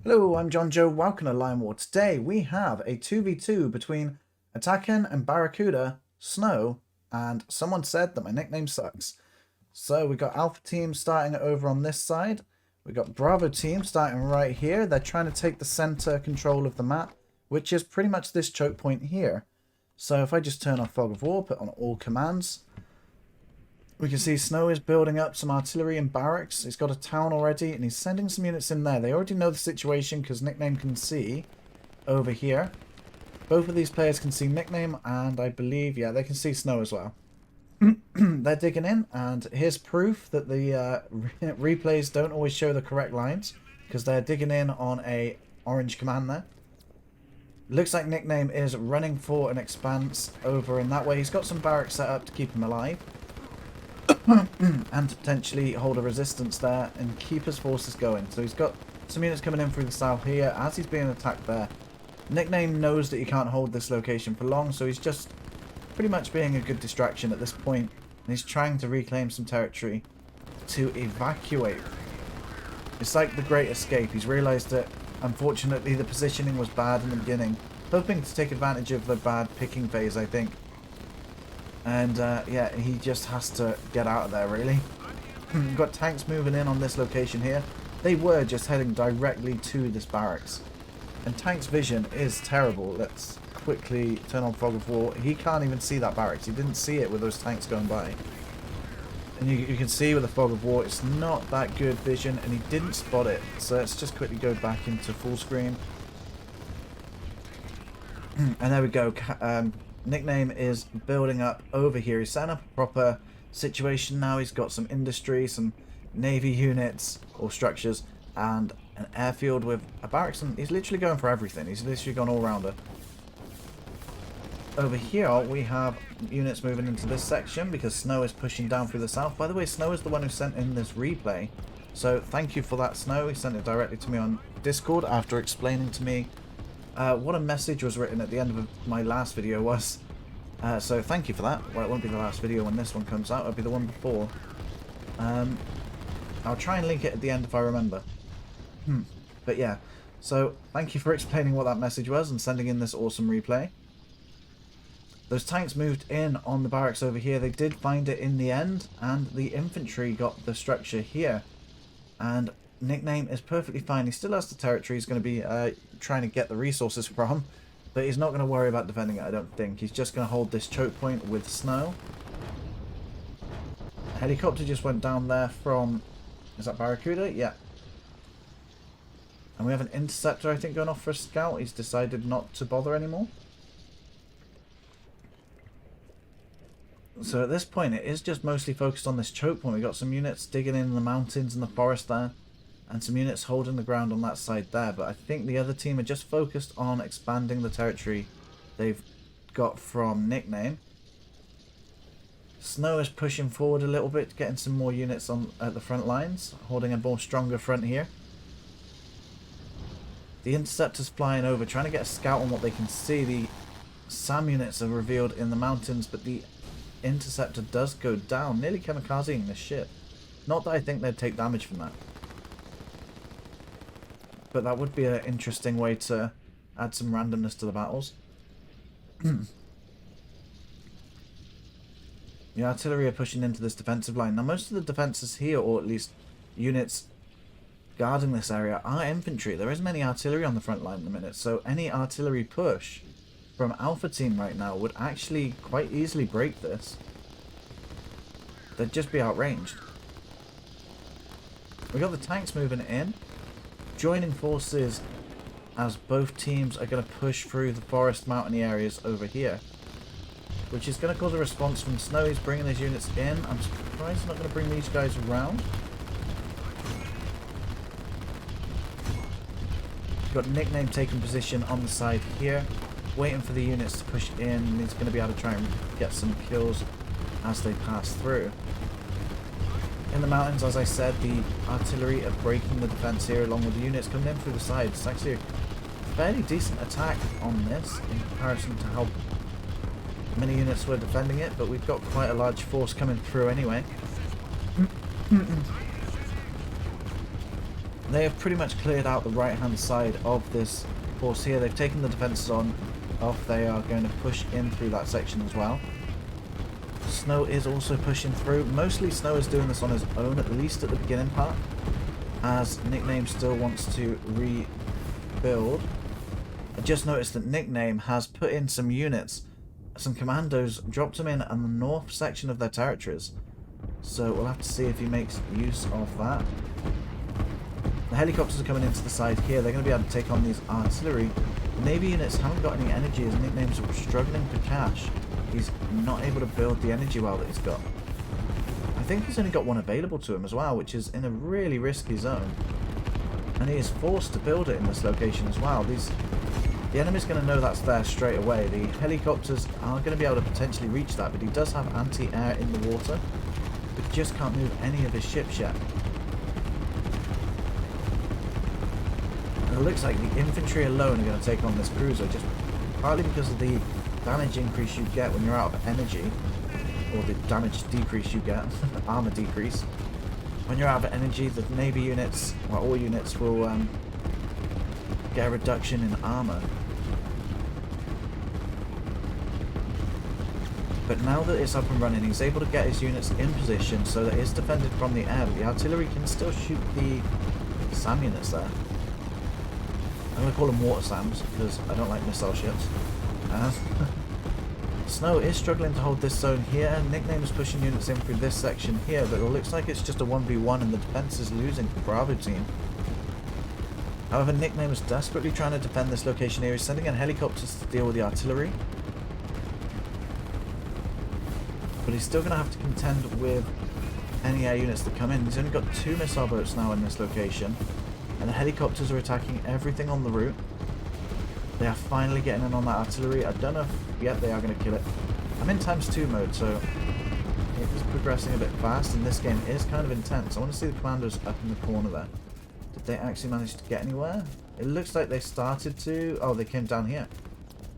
Hello, I'm John Joe. Welcome to Lion War. Today we have a 2v2 between Attacken and Barracuda, Snow, and someone said that my nickname sucks. So we got Alpha Team starting over on this side. We got Bravo Team starting right here. They're trying to take the center control of the map, which is pretty much this choke point here. So if I just turn off Fog of War, put on all commands, we can see Snow is building up some artillery and barracks. He's got a town already, and he's sending some units in there. They already know the situation because Nickname can see over here. Both of these players can see Nickname, and I believe, yeah, they can see Snow as well. They're digging in, and here's proof that the replays don't always show the correct lines because they're digging in on a orange command there. Looks like Nickname is running for an expanse over in that way. He's got some barracks set up to keep him alive. And to potentially hold a resistance there and keep his forces going. So he's got some units coming in through the south here as he's being attacked there. Nickname knows that he can't hold this location for long, so he's just pretty much being a good distraction at this point. And he's trying to reclaim some territory to evacuate. It's like the Great Escape. He's realised that unfortunately the positioning was bad in the beginning, hoping to take advantage of the bad picking phase, I think. And yeah, he just has to get out of there, really. We've got tanks moving in on this location here. They were just heading directly to this barracks. And Tank's vision is terrible. Let's quickly turn on Fog of War. He can't even see that barracks. He didn't see it with those tanks going by. And you can see with the Fog of War, it's not that good vision, and he didn't spot it. So let's just quickly go back into full screen. And there we go. Nickname is building up over here. He's setting up a proper situation now. He's got some industry, some navy units or structures, and an airfield with a barracks, and he's literally going for everything. He's literally gone all-rounder. Over here we have units moving into this section because Snow is pushing down through the south. By the way, Snow is the one who sent in this replay, so thank you for that, Snow. He sent it directly to me on Discord after explaining to me what a message was written at the end of my last video was. So thank you for that. Well, it won't be the last video when this one comes out. It'll be the one before. I'll try and link it at the end if I remember. But yeah, so thank you for explaining what that message was and sending in this awesome replay. Those tanks moved in on the barracks over here. They did find it in the end, and the infantry got the structure here. And Nickname is perfectly fine. He still has the territory he's going to be trying to get the resources from, but he's not going to worry about defending it, I don't think. He's just going to hold this choke point with Snow. Helicopter just went down there from... Is that Barracuda? Yeah. And we have an interceptor, I think, going off for a scout. He's decided not to bother anymore. So at this point, it is just mostly focused on this choke point. We've got some units digging in the mountains and the forest there, and some units holding the ground on that side there. But I think the other team are just focused on expanding the territory they've got from Nickname. Snow is pushing forward a little bit, getting some more units on at the front lines, holding a more stronger front here. The interceptor's flying over, trying to get a scout on what they can see. The SAM units are revealed in the mountains, but the interceptor does go down, nearly kamikazing this ship. Not that I think they'd take damage from that, but that would be an interesting way to add some randomness to the battles. The artillery are pushing into this defensive line. Now most of the defences here, or at least units guarding this area, are infantry. There isn't any artillery on the front line at the minute, so any artillery push from Alpha Team right now would actually quite easily break this. They'd just be outranged. We got the tanks moving in, joining forces as both teams are going to push through the forest mountainy areas over here, which is going to cause a response from Snow. He's bringing his units in. I'm surprised he's not going to bring these guys around. We've got Nickname taking position on the side here, waiting for the units to push in, and he's going to be able to try and get some kills as they pass through. In the mountains, as I said, the artillery are breaking the defense here along with the units coming in through the sides. It's actually a fairly decent attack on this in comparison to how many units were defending it, but we've got quite a large force coming through anyway. They have pretty much cleared out the right hand side of this force here. They've taken the defenses on off. They are going to push in through that section as well. Snow is also pushing through. Mostly Snow is doing this on his own, at least at the beginning part, as Nickname still wants to rebuild. I just noticed that Nickname has put in some units, some commandos, dropped them in on the north section of their territories. So we'll have to see if he makes use of that. The helicopters are coming into the side here. They're going to be able to take on these artillery. The Navy units haven't got any energy as Nickname's struggling for cash. He's not able to build the energy well that he's got. I think he's only got one available to him as well, which is in a really risky zone. And he is forced to build it in this location as well. The enemy's going to know that's there straight away. The helicopters are going to be able to potentially reach that, but he does have anti-air in the water. But he just can't move any of his ships yet. And it looks like the infantry alone are going to take on this cruiser, just partly because of the damage increase you get when you're out of energy, or the damage decrease you get, armor decrease. When you're out of energy, the Navy units, well, all units will get a reduction in armor. But now that it's up and running, he's able to get his units in position so that it's defended from the air, but the artillery can still shoot the SAM units there. I'm going to call them water SAMs because I don't like missile ships. Snow is struggling to hold this zone here. Nickname is pushing units in through this section here, but it looks like it's just a 1v1 and the defense is losing for Bravo team. However, Nickname is desperately trying to defend this location here. He's sending in helicopters to deal with the artillery. But he's still going to have to contend with any air units that come in. He's only got 2 missile boats now in this location. And the helicopters are attacking everything on the route. They are finally getting in on that artillery. I don't know if yet they are going to kill it. I'm in ×2 mode, so it is progressing a bit fast, and this game is kind of intense. I want to see the commandos up in the corner there. Did they actually manage to get anywhere? It looks like they started to... Oh, they came down here.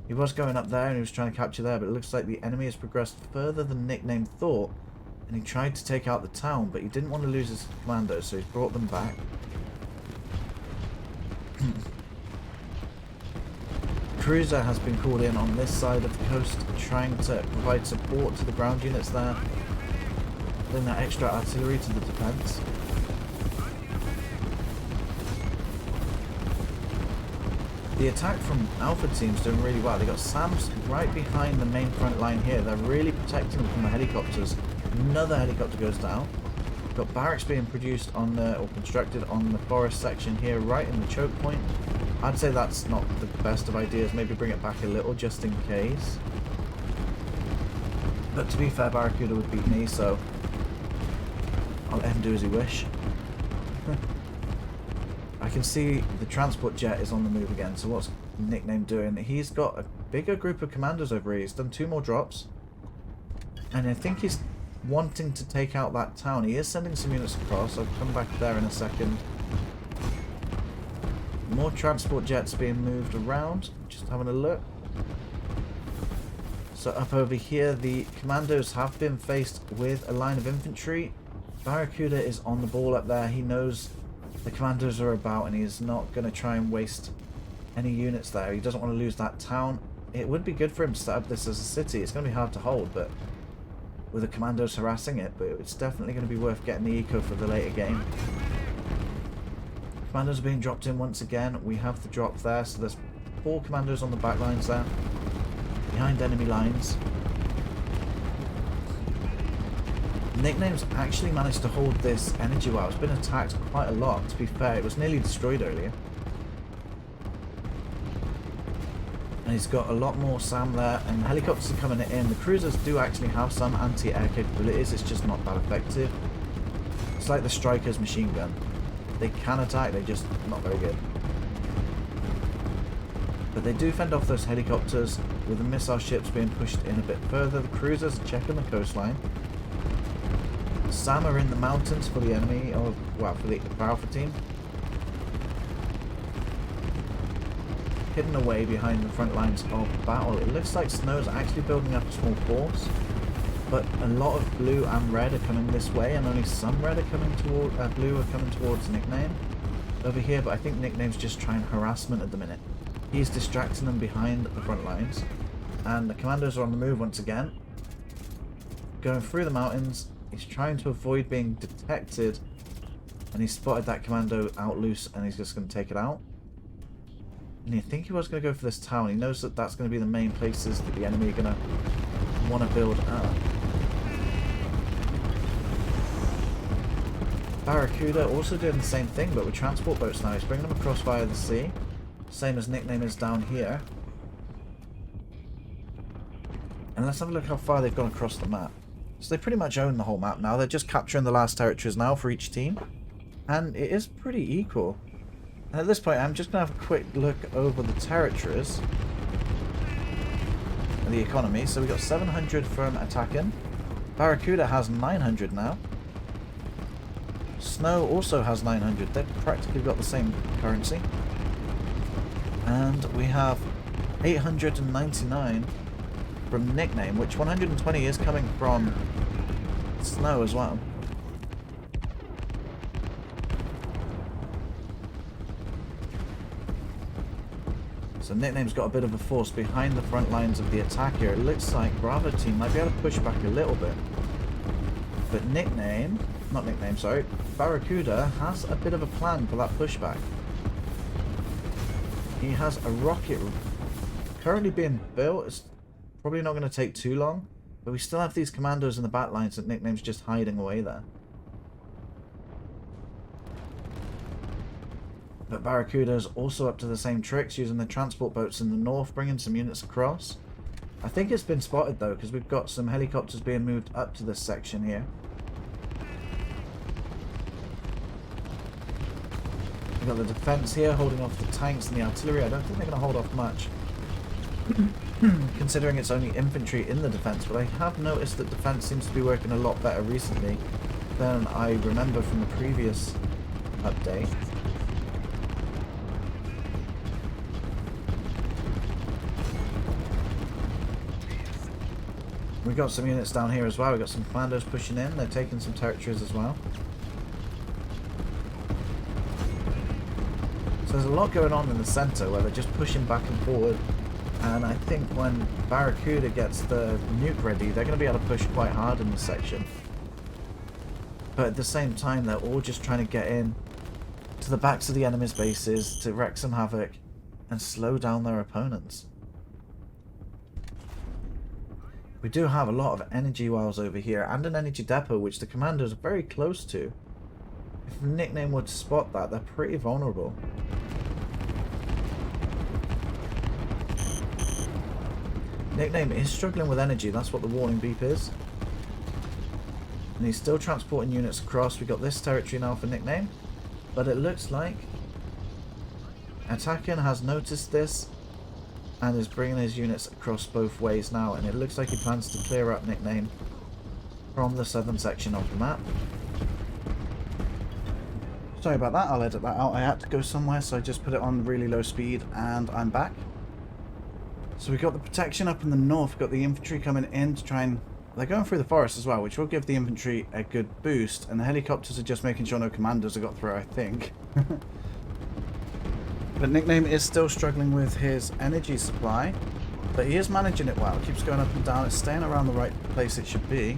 He was going up there and he was trying to capture there, but it looks like the enemy has progressed further than Nickname thought, and he tried to take out the town, but he didn't want to lose his commandos, so he's brought them back. Cruiser has been called in on this side of the coast, trying to provide support to the ground units there, putting that extra artillery to the defense. The attack from Alpha team's doing really well. They got SAMs right behind the main front line here. They're really protecting them from the helicopters. Another helicopter goes down. Got barracks being produced on the, or constructed on the forest section here, right in the choke point. I'd say that's not the best of ideas. Maybe bring it back a little just in case. But to be fair, Barracuda would beat me, so I'll let him do as he wish. I can see the transport jet is on the move again. So what's Nickname doing? He's got a bigger group of commandos over here. He's done 2 more drops. And I think he's wanting to take out that town. He is sending some units across. I'll come back there in a second. More transport jets being moved around. Just having a look. So up over here, the commandos have been faced with a line of infantry. Barracuda is on the ball up there. He knows the commandos are about and he's not going to try and waste any units there. He doesn't want to lose that town. It would be good for him to set up this as a city. It's going to be hard to hold, but with the commandos harassing it, but it's definitely going to be worth getting the eco for the later game. Commandos are being dropped in once again. We have the drop there, so there's 4 commandos on the back lines there, behind enemy lines. Nickname's actually managed to hold this energy well. It's been attacked quite a lot, to be fair. It was nearly destroyed earlier. And he's got a lot more SAM there, and the helicopters are coming in. The cruisers do actually have some anti-air capabilities, it's just not that effective. It's like the Striker's machine gun. They can attack, they're just not very good. But they do fend off those helicopters, with the missile ships being pushed in a bit further. The cruisers are checking the coastline. SAM are in the mountains for the enemy, or well, for the Alpha team. Hidden away behind the front lines of battle. It looks like Snow's actually building up a small force, but a lot of blue and red are coming this way, and only some red are coming toward blue are coming towards Nickname. over here, but I think Nickname's just trying harassment at the minute. He's distracting them behind the front lines. And the commandos are on the move once again. Going through the mountains. He's trying to avoid being detected. And he spotted that commando out loose and he's just going to take it out. And you think he was going to go for this town. He knows that that's going to be the main places that the enemy are going to want to build up. Barracuda also doing the same thing, but with transport boats now. He's bringing them across via the sea. Same as Nickname is down here. And let's have a look how far they've gone across the map. So they pretty much own the whole map now. They're just capturing the last territories now for each team. And it is pretty equal. And at this point, I'm just going to have a quick look over the territories. And the economy. So we got 700 from Attacken. Barracuda has 900 now. Snow also has 900. They've practically got the same currency. And we have 899 from Nickname, which 120 is coming from Snow as well. So Nickname's got a bit of a force behind the front lines of the attack here. It looks like Bravo team might be able to push back a little bit. But Barracuda has a bit of a plan for that pushback. He has a rocket currently being built. It's probably not going to take too long, but we still have these commandos in the back lines that Nickname's just hiding away there. But Barracuda's also up to the same tricks, using the transport boats in the north, bringing some units across. I think it's been spotted though, because we've got some helicopters being moved up to this section here. We've got the defense here holding off the tanks and the artillery. I don't think they're going to hold off much, considering it's only infantry in the defense. But I have noticed that defense seems to be working a lot better recently than I remember from the previous update. We've got some units down here as well. We've got some commandos pushing in. They're taking some territories as well. So there's a lot going on in the centre where they're just pushing back and forward. And I think when Barracuda gets the nuke ready, they're going to be able to push quite hard in this section. But at the same time, they're all just trying to get in to the backs of the enemy's bases to wreak some havoc and slow down their opponents. We do have a lot of energy wells over here and an energy depot, which the commandos are very close to. If Nickname would spot that, they're pretty vulnerable. Nickname is struggling with energy, that's what the warning beep is. And he's still transporting units across. We got this territory now for Nickname. But it looks like Attacken has noticed this and is bringing his units across both ways now. And it looks like he plans to clear up Nickname from the southern section of the map. Sorry about that, I'll edit that out. I had to go somewhere, so I just put it on really low speed and I'm back. So we've got the protection up in the north. We've got the infantry coming in to try and... They're going through the forest as well, which will give the infantry a good boost. And the helicopters are just making sure no commandos have got through, I think. But Nickname is still struggling with his energy supply. But he is managing it well. It keeps going up and down. It's staying around the right place it should be.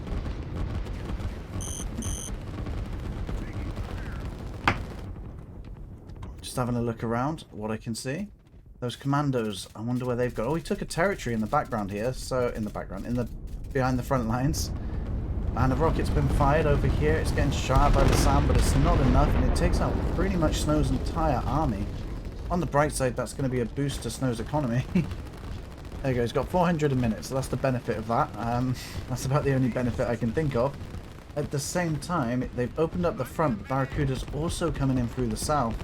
Just having a look around what I can see. Those commandos, I wonder where they've got. Oh, he took a territory in the background here. So, behind the front lines. And a rocket's been fired over here. It's getting shot by the SAM, but it's not enough. And it takes out pretty much Snow's entire army. On the bright side, that's going to be a boost to Snow's economy. There you go. He's got 400 a minute. So that's the benefit of that. That's about the only benefit I can think of. At the same time, they've opened up the front. Barracuda's also coming in through the south.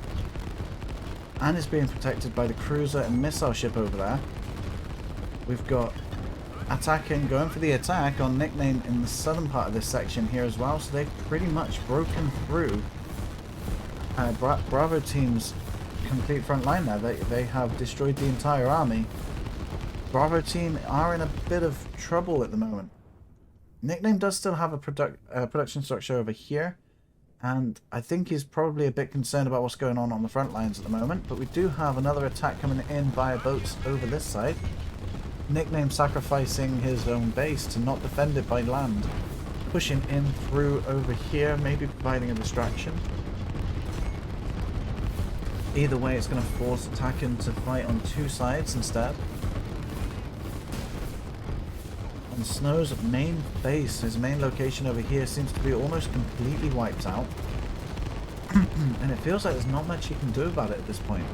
And is being protected by the cruiser and missile ship over there. We've got Attacken going for the attack on Nickname in the southern part of this section here as well. So they've pretty much broken through Bravo team's complete front line there. They have destroyed the entire army. Bravo team are in a bit of trouble at the moment. Nickname does still have a production structure over here. And I think he's probably a bit concerned about what's going on the front lines at the moment. But we do have another attack coming in via boats over this side. Nickname sacrificing his own base to not defend it by land. Pushing in through over here, maybe providing a distraction. Either way, it's going to force Attacken to fight on two sides instead. And Snow's main base, his main location over here, seems to be almost completely wiped out. And it feels like there's not much he can do about it at this point.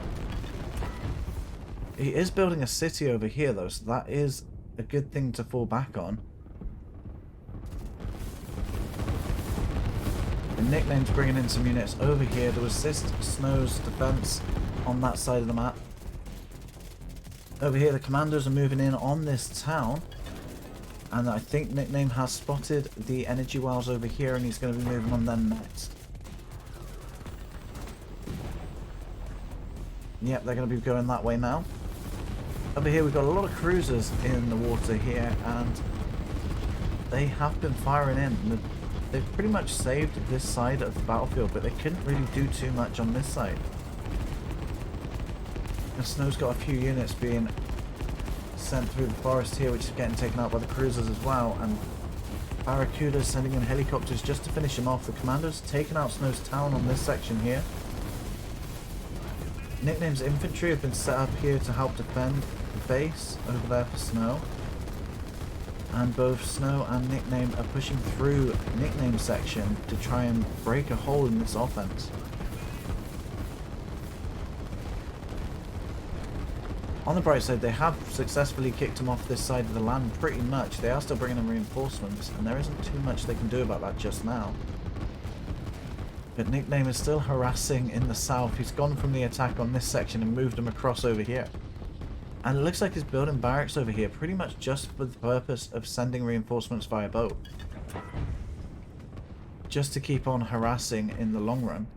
He is building a city over here though, so that is a good thing to fall back on. The Nickname's bringing in some units over here to assist Snow's defense on that side of the map. Over here the commandos are moving in on this town. And I think Nickname has spotted the energy wells over here and he's going to be moving on them next. Yep, they're going to be going that way now. Over here we've got a lot of cruisers in the water here and they have been firing in. They've pretty much saved this side of the battlefield, but they couldn't really do too much on this side. And Snow's got a few units being sent through the forest here, which is getting taken out by the cruisers as well, and Barracuda sending in helicopters just to finish him off. The commandos taking out Snow's town on this section here. Nickname's infantry have been set up here to help defend the base over there for Snow. And both Snow and Nickname are pushing through Nickname's section to try and break a hole in this offense. On the bright side, they have successfully kicked him off this side of the land pretty much. They are still bringing in reinforcements, and there isn't too much they can do about that just now. But Nickname is still harassing in the south. He's gone from the attack on this section and moved him across over here. And it looks like he's building barracks over here pretty much just for the purpose of sending reinforcements via boat. Just to keep on harassing in the long run.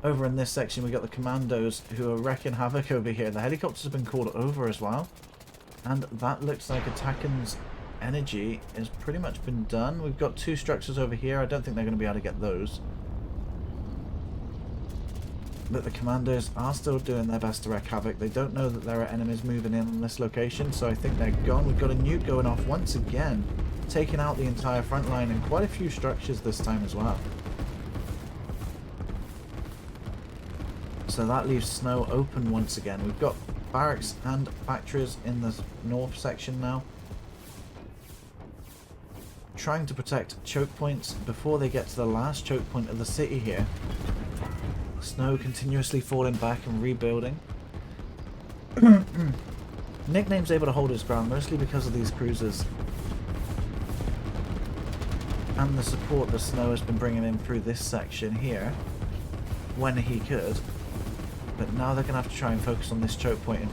Over in this section we got the commandos who are wrecking havoc over here. The helicopters have been called over as well. And that looks like Attacken's energy has pretty much been done. We've got two structures over here. I don't think they're going to be able to get those. But the commandos are still doing their best to wreak havoc. They don't know that there are enemies moving in on this location, so I think they're gone. We've got a nuke going off once again, taking out the entire front line and quite a few structures this time as well. So that leaves Snow open once again. We've got barracks and factories in the north section now, trying to protect choke points before they get to the last choke point of the city here. Snow continuously falling back and rebuilding. Nickname's able to hold his ground mostly because of these cruisers and the support that Snow has been bringing in through this section here when he could. But now they're going to have to try and focus on this choke point and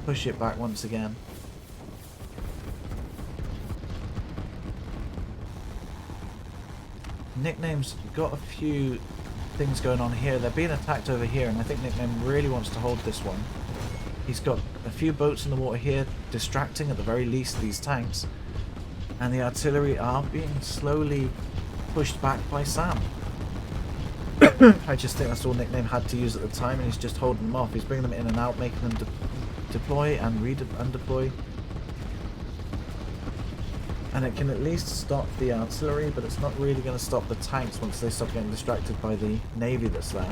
push it back once again. Nickname's got a few things going on here. They're being attacked over here, and I think Nickname really wants to hold this one. He's got a few boats in the water here, distracting at the very least these tanks, and the artillery are being slowly pushed back by Sam. I just think that's all Nickname had to use at the time, and he's just holding them off. He's bringing them in and out, making them deploy and undeploy. And it can at least stop the artillery, but it's not really going to stop the tanks once they stop getting distracted by the navy that's there.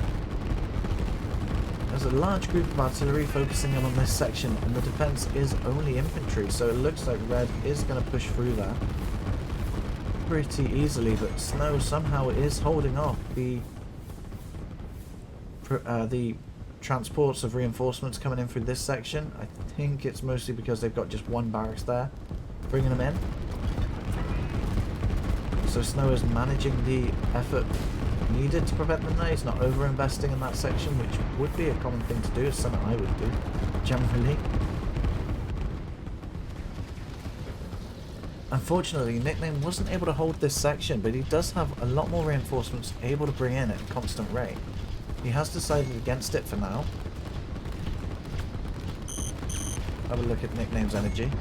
There's a large group of artillery focusing in on this section, and the defense is only infantry, so it looks like Red is going to push through there pretty easily, but Snow somehow is holding off the transports of reinforcements coming in through this section. I think it's mostly because they've got just one barracks there, bringing them in. So Snow is managing the effort needed to prevent them there. He's not over-investing in that section, which would be a common thing to do. It's something I would do, generally. Unfortunately, Nickname wasn't able to hold this section, but he does have a lot more reinforcements able to bring in at a constant rate. He has decided against it for now. Have a look at Nickname's energy.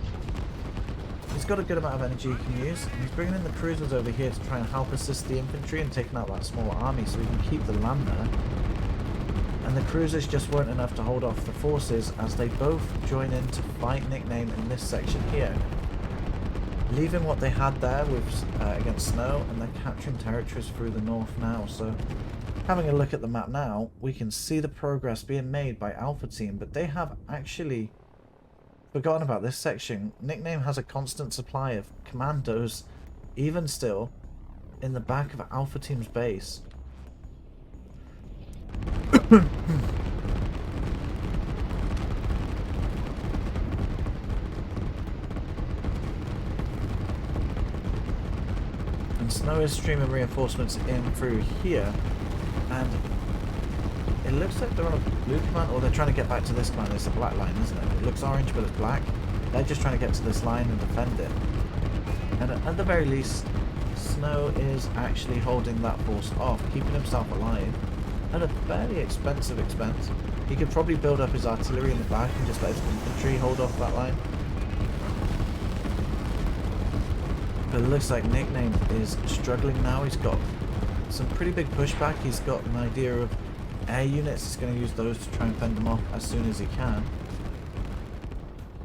He's got a good amount of energy he can use. He's bringing in the cruisers over here to try and help assist the infantry and taking out that small army so we can keep the land there. And the cruisers just weren't enough to hold off the forces as they both join in to fight Nickname in this section here. Leaving what they had there with against Snow, and they're capturing territories through the north now. So having a look at the map now, we can see the progress being made by Alpha Team, but they have actually forgotten about this section. Nickname has a constant supply of commandos, even still, in the back of Alpha Team's base. And Snow is streaming reinforcements in through here, and it looks like they're on a blue command, or they're trying to get back to this command. It's a black line, isn't it? It looks orange, but it's black. They're just trying to get to this line and defend it. And at the very least, Snow is actually holding that force off, keeping himself alive at a fairly expensive expense. He could probably build up his artillery in the back and just let his infantry hold off that line. But it looks like Nickname is struggling now. He's got some pretty big pushback. He's got an idea of air units. He's going to use those to try and fend them off as soon as he can.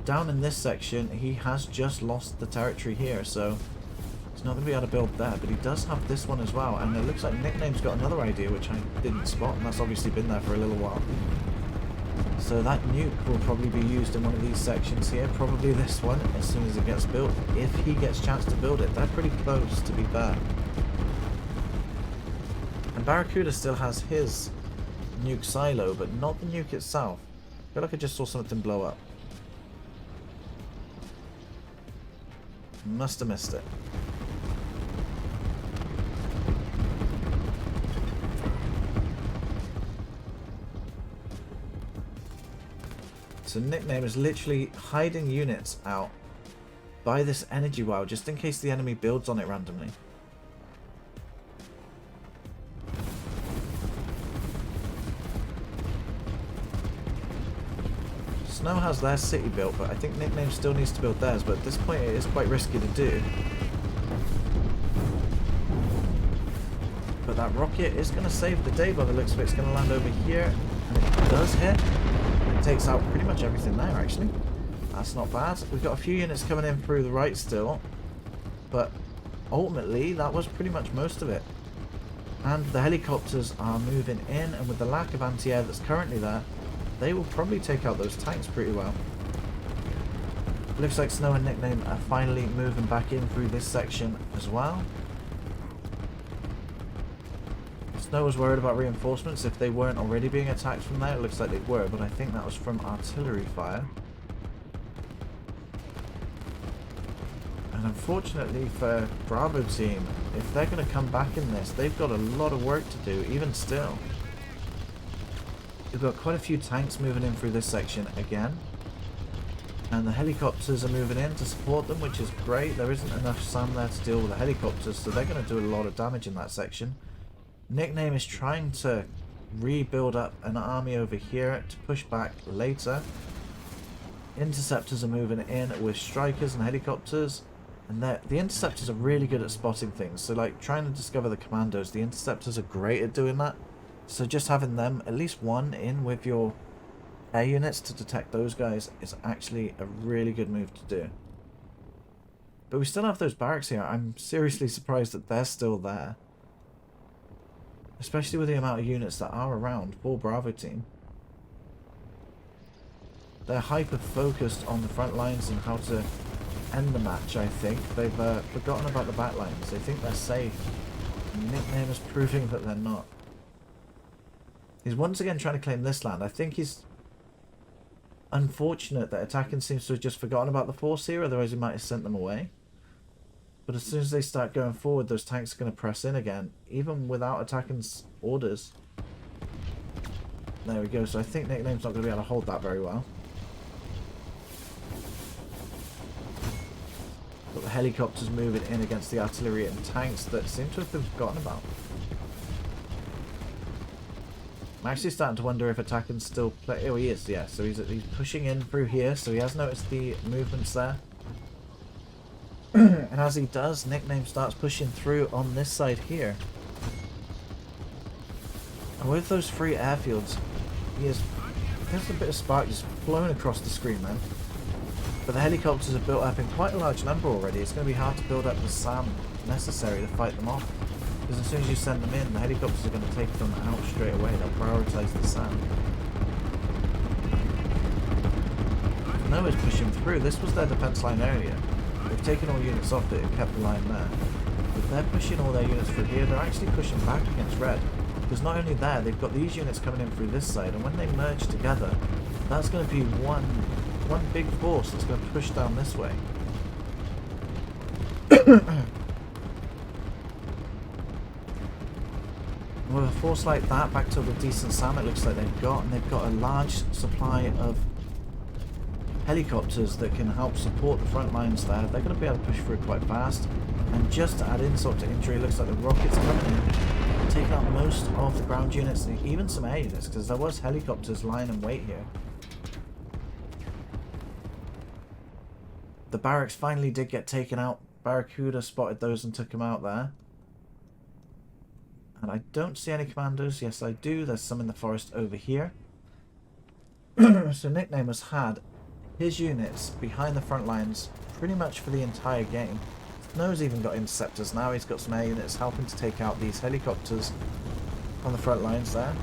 Down in this section, he has just lost the territory here, so he's not going to be able to build there, but he does have this one as well, and it looks like Nickname's got another idea which I didn't spot, and that's obviously been there for a little while. So that nuke will probably be used in one of these sections here, probably this one, as soon as it gets built, if he gets a chance to build it. They're pretty close, to be fair. And Barracuda still has his nuke silo, but not the nuke itself. I feel like I just saw something blow up. Must have missed it. So Nickname is literally hiding units out by this energy well, just in case the enemy builds on it randomly. Snow has their city built, but I think Nickname still needs to build theirs, but at this point it is quite risky to do. But that rocket is going to save the day by the looks of it. It's going to land over here, and it does hit. It takes out pretty much everything there, actually. That's not bad. We've got a few units coming in through the right still, but ultimately that was pretty much most of it. And the helicopters are moving in, and with the lack of anti-air that's currently there, they will probably take out those tanks pretty well. Looks like Snow and Nickname are finally moving back in through this section as well. Snow was worried about reinforcements if they weren't already being attacked from there. It looks like they were, but I think that was from artillery fire. And unfortunately for Bravo Team, if they're going to come back in this, they've got a lot of work to do, even still. We've got quite a few tanks moving in through this section again. And the helicopters are moving in to support them, which is great. There isn't enough SAM there to deal with the helicopters, so they're going to do a lot of damage in that section. Nickname is trying to rebuild up an army over here to push back later. Interceptors are moving in with strikers and helicopters. And the interceptors are really good at spotting things. So like trying to discover the commandos, the interceptors are great at doing that. So just having them, at least one in with your air units to detect those guys is actually a really good move to do. But we still have those barracks here. I'm seriously surprised that they're still there. Especially with the amount of units that are around for Bravo Team. They're hyper-focused on the front lines and how to end the match, I think. They've forgotten about the back lines. They think they're safe. Nickname is proving that they're not. He's once again trying to claim this land. I think he's unfortunate that Attacken seems to have just forgotten about the force here, otherwise he might have sent them away. But as soon as they start going forward, those tanks are going to press in again, even without Attacken's orders. There we go, so I think Nickname's not going to be able to hold that very well. But the helicopters moving in against the artillery and tanks that seem to have been forgotten about. I'm actually starting to wonder if Attacken's still play. Oh, he is, yeah. So he's pushing in through here, so he has noticed the movements there. And as he does, Nickname starts pushing through on this side here. And with those 3 airfields, there's a bit of spark just flowing across the screen, man. But the helicopters are built up in quite a large number already. It's going to be hard to build up the SAM necessary to fight them off. Because as soon as you send them in, the helicopters are going to take them out straight away. They'll prioritise the SAM. Noah's pushing through. This was their defence line earlier. They've taken all units off it and kept the line there. But they're pushing all their units through here. They're actually pushing back against Red. Because not only there, they've got these units coming in through this side. And when they merge together, that's going to be one big force that's going to push down this way. With a force like that, back to the decent SAM it looks like they've got, and they've got a large supply of helicopters that can help support the front lines there. They're going to be able to push through quite fast. And just to add insult to injury, it looks like the rockets coming in, taking out most of the ground units, and even some air units, because there was helicopters lying in wait here. The barracks finally did get taken out. Barracuda spotted those and took them out there. And I don't see any commandos. Yes, I do. There's some in the forest over here. So Nickname has had his units behind the front lines pretty much for the entire game. Snow's even got interceptors now. He's got some air units helping to take out these helicopters on the front lines there.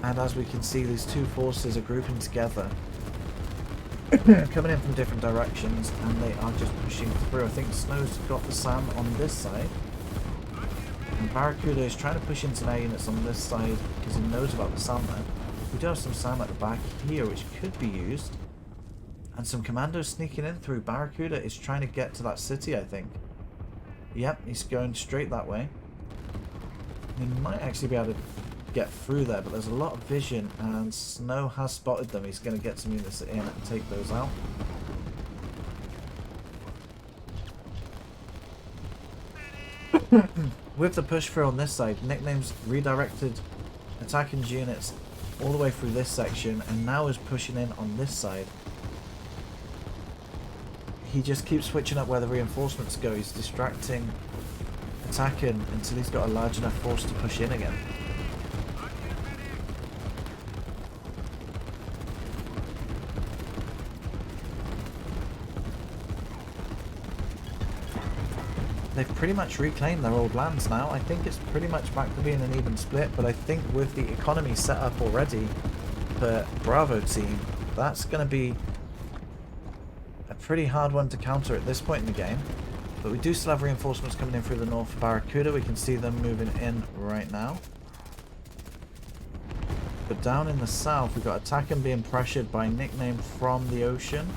And as we can see, these 2 forces are grouping together. Coming in from different directions, and they are just pushing through. I think Snow's got the SAM on this side, and Barracuda is trying to push in some air units on this side because he knows about the SAM there. We do have some SAM at the back here which could be used, and some commandos sneaking in through. Barracuda is trying to get to that city, I think. Yep, he's going straight that way. He might actually be able to get through there, but there's a lot of vision, and Snow has spotted them. He's going to get some units in and take those out. With the push through on this side, Nickname's redirected attacking units all the way through this section, and now is pushing in on this side. He just keeps switching up where the reinforcements go. He's distracting attacking until he's got a large enough force to push in again. They've pretty much reclaimed their old lands now. I think it's pretty much back to being an even split, but I think with the economy set up already for Bravo team, that's going to be a pretty hard one to counter at this point in the game. But we do still have reinforcements coming in through the north for Barracuda. We can see them moving in right now. But down in the south, we've got Attacken being pressured by Nickname from the ocean,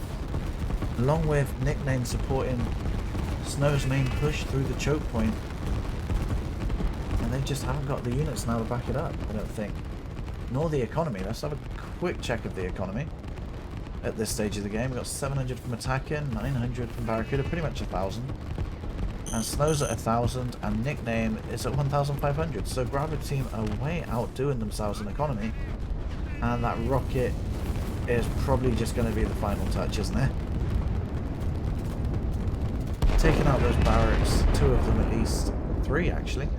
along with Nickname supporting Snow's main push through the choke point. And they just haven't got the units now to back it up, I don't think. Nor the economy. Let's have a quick check of the economy at this stage of the game. We've got 700 from Attacken, 900 from Barracuda, pretty much 1,000. And Snow's at 1,000, and Nickname is at 1,500. So Bravo team are way outdoing themselves in economy. And that rocket is probably just going to be the final touch, isn't it? Taking out those barracks, 2 of them at least, 3 actually,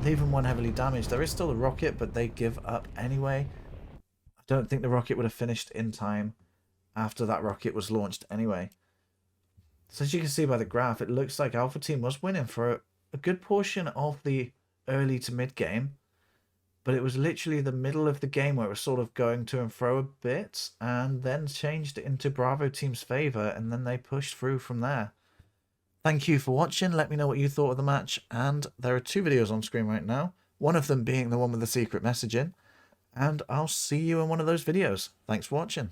leaving 1 heavily damaged. There is still a rocket, but they give up anyway. I don't think the rocket would have finished in time after that rocket was launched anyway. So as you can see by the graph, it looks like Alpha Team was winning for a good portion of the early to mid game, but it was literally the middle of the game where it was sort of going to and fro a bit, and then changed into Bravo Team's favour, and then they pushed through from there. Thank you for watching. Let me know what you thought of the match, and there are 2 videos on screen right now, one of them being the one with the secret messaging, and I'll see you in one of those videos. Thanks for watching.